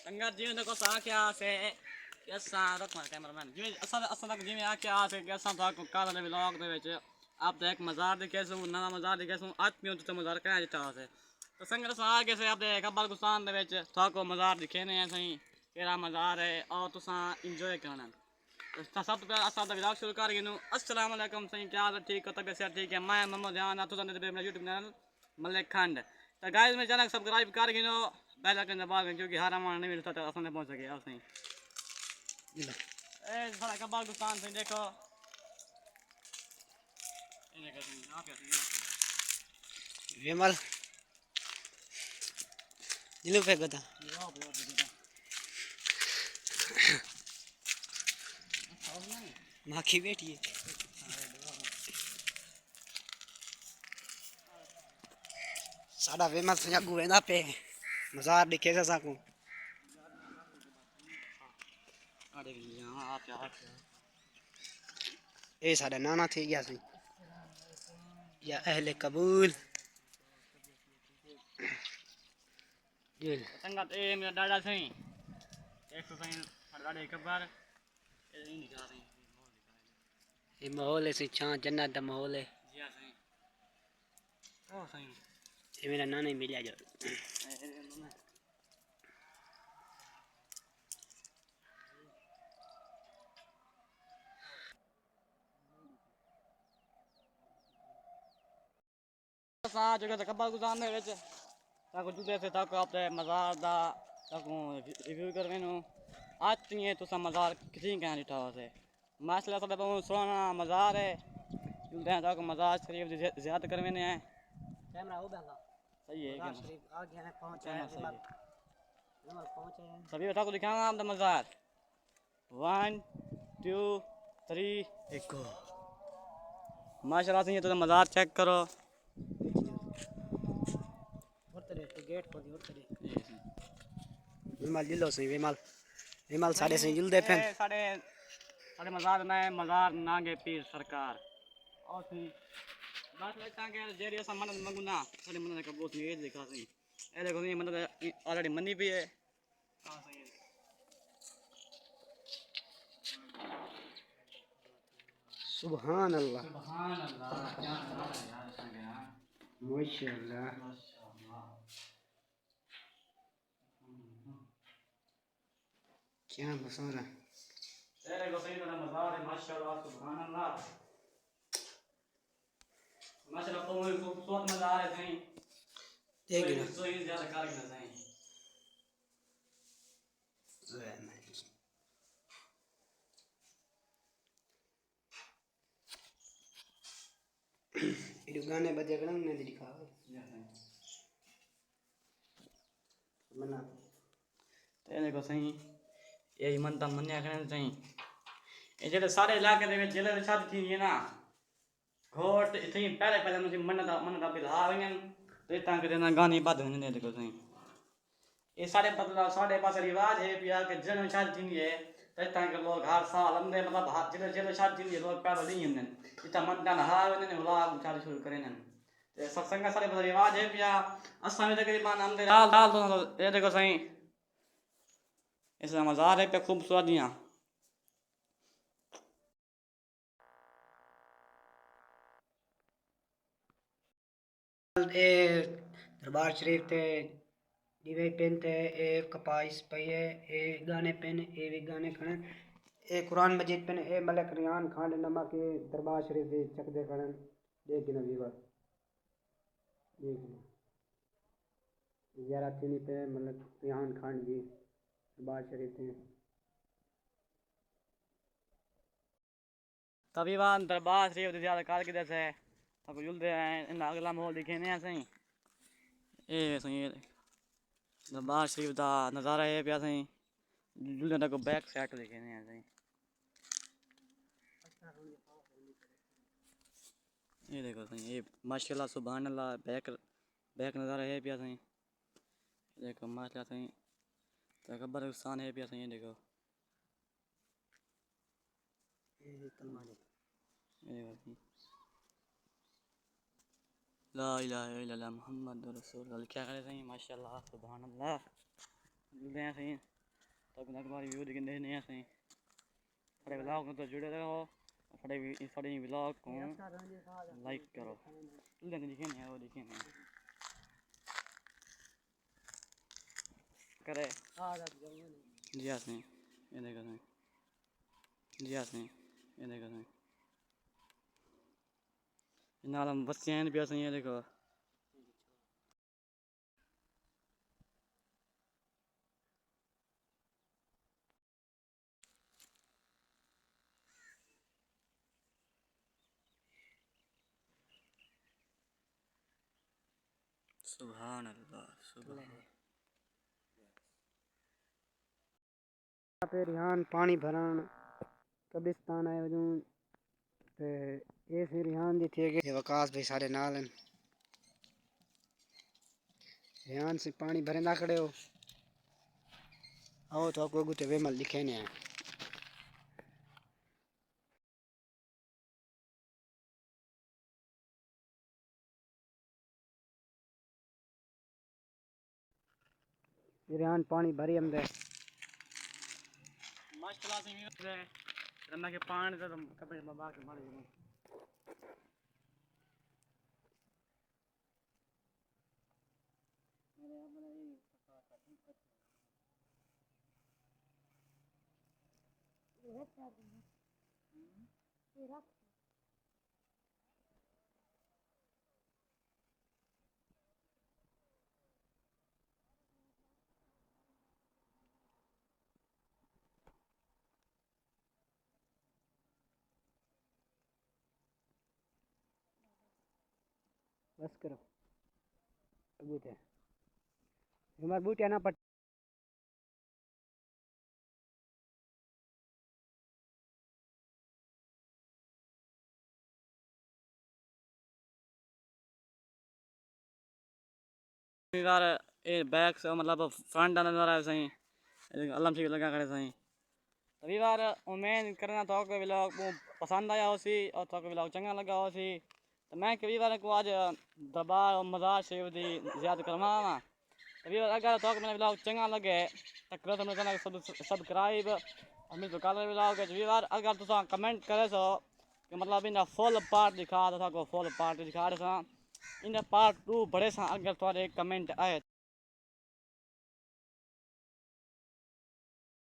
संगत जी देखो सा क्या से असा रखना कैमरामैन जी असा तक जिवें आख्या से कि असा तो कल दे व्लॉग दे विच आप तो एक मज़ार दिखे सू नवा मज़ार दिखे सू आज पियो तो मज़ार क्या दिता से तो संगत सा आगे से आप देख बलगुस्तान दे विच थाको मज़ार दिखे ने सही केड़ा मज़ार है और तुसा एंजॉय करना तो सब तो असा तो व्लॉग शुरू कर गिनू अस्सलाम वालेकुम सही क्या हाल ठीक हो तबीयत से ठीक है मैं मोहम्मद जान तुसा ने मेरा YouTube चैनल मलिक खंड तो गाइस मेरे चैनल सब्सक्राइब कर गिनो बेल आइकन दबा के क्योंकि हर हमारा नहीं मिलता तो असने पहुंच सके आप सही ए सारा का पाकिस्तान से देखो ये देखो सही आप क्या विमल जिलू फेंको था माखी बैठी है साडा विमल से जागू वेंदा पे मज़ार दिखे से साकू अरे यहां आप क्या ए साडा नाना थी गया सही या अहले कबूल दिल संगत ए मेरा दादा सही एक तो सही दादा एक बार ये नहीं दिखा रही ये माहौल है सी छां जन्नत दा माहौल है जी हां सही ओ सही ये मेरा नाना ही मिला जो सा जगह तक पाकिस्तान दे विच ताको जुदे से ताको आपने मज़ार दा ताको रिव्यू करवेनो आज तिए तुसा मज़ार किसी का दिठा से माशाल्लाह सब बहुत सोना मज़ार है जुदे ताको मज़ार शरीफ दी ज़ियारत करवेने है कैमरा हो बेला सही है मज़ार शरीफ आ गया है पहुंचा है विमल विमल पहुंचे हैं सभी ताको दिखाऊंगा आपका मज़ार 1 2 3 एक माशाल्लाह से ये तो मज़ार चेक करो और तेरे तो गेट खोल और तेरे विमल जिलो सही विमल विमल साडे से जुलदे पे साडे साडे मज़ार में मज़ार नागे पीर सरकार और सी बात लगता है कि जेरी असा मन्नत मंगुना साडे मन्नत का बहुत ये दिखा सही ए देखो ये मन्नत ऑलरेडी मनी भी है हां सही है सुभान अल्लाह क्या नज़ारा है यार संगे यार माशाअल्लाह क्या मसाला तेरे को सही तरह मज़ार है माशाल्लाह सुभान अल्लाह माशाल्लाह तो मुझे खूबसूरत मज़ार है सही देख ना तो ही ज़्यादा कार करना सही ये गाने बजे गणन ने दिखा मना तेरे को सही यही मनता मन्या करना सही ये जेड़े सारे इलाके दे विच जेले शादी थी है ना घोट इथे पहले पहले मुझे मन्नत बिला वणन तो इतां के ना गानी बाद होने देखो सही ये सारे मतलब साढ़े पास रिवाज है पिया के जन शादी थी है तो इतां के लोग हर साल अंदे मतलब जेले जेले शादी थी लोग पहले नहीं हन इता मतदान हा वणन व्लॉग शादी शुरू करेन ते सत्संग सारे पास रिवाज है पिया असा में तकरीबन अंदे डाल डाल तो ये देखो सही इसका मज़ार है पे खूबसूरत यहाँ ए दरबार शरीफ ते दीवे पेन ते ए कपाइस पे ए गाने पेन ए भी गाने खण ए कुरान मजीद पेन ए मलक रियान खान नमा के दरबार शरीफ दे चक दे खण देख ना भी बात देख ना ज़ियारत थी पे मलक रियान खान जी दरबार शरीफ थे तभी वहाँ दरबार शरीफ से ज़्यादा कार किधर से अब जुलते हैं इन अगला माहौल दिखे नहीं सही ये सही दरबार शरीफ का नज़ारा है पिया सही जुलते तक बैक साइड दिखे नहीं सही ये देखो सही ये माशाल्लाह सुभान अल्लाह बैक बैक नज़ारा है पिया सही देखो माशाल्लाह सही तकबर स्थान है पिया सही देखो ये देखो ला इलाहा इल्लल्लाह मुहम्मद रसूलुल्लाह क्या करे सही माशाल्लाह सुभान अल्लाह मिलते हैं सही तो अपना तुम्हारी वीडियो दिखने नहीं है सही बड़े ब्लॉग में तो जुड़े रहो बड़े ब्लॉग को लाइक करो दिखे नहीं वो दिखे नहीं करे जी हाँ सही ये देखो सही जी हाँ सही ये देखो सही नालम बच्चे भी सही है देखो सुभान अल्लाह सुभान पे रिहान पानी भरान कब्रिस्तान आए वजूं ते ये फिर रिहान दी थे ये वकास भाई सारे नाल हैं रिहान से पानी भरेंदा खड़े हो आओ तो आपको गुते वेमल लिखे ने हैं रिहान पानी भरी हमदे माशाल्लाह से रन्ना के पानी तो कपड़े बाबा के मारे बस करो गुते हमार बूटिया ना पट यार ये बैक से मतलब फ्रंट नजर आए सही अल्लाह ठीक लगा करे सही तभी बार उम्मीद करना तो कि व्लॉग पसंद आया हो सी और तो व्लॉग चंगा लगा हो सी तो मैं कभी बार को आज दरबार और मज़ार शरीफ दी ज़ियारत करवावा तभी बार अगर तो मेरा व्लॉग चंगा लगे तो करो तो मेरे चैनल सब्सक्राइब और मेरे कल व्लॉग तभी बार अगर तुम कमेंट करे सो कि मतलब इन फुल पार्ट दिखा तो फुल पार्ट दिखा रहे इन पार्ट 2 बड़े सा अगर तुम्हारे कमेंट आए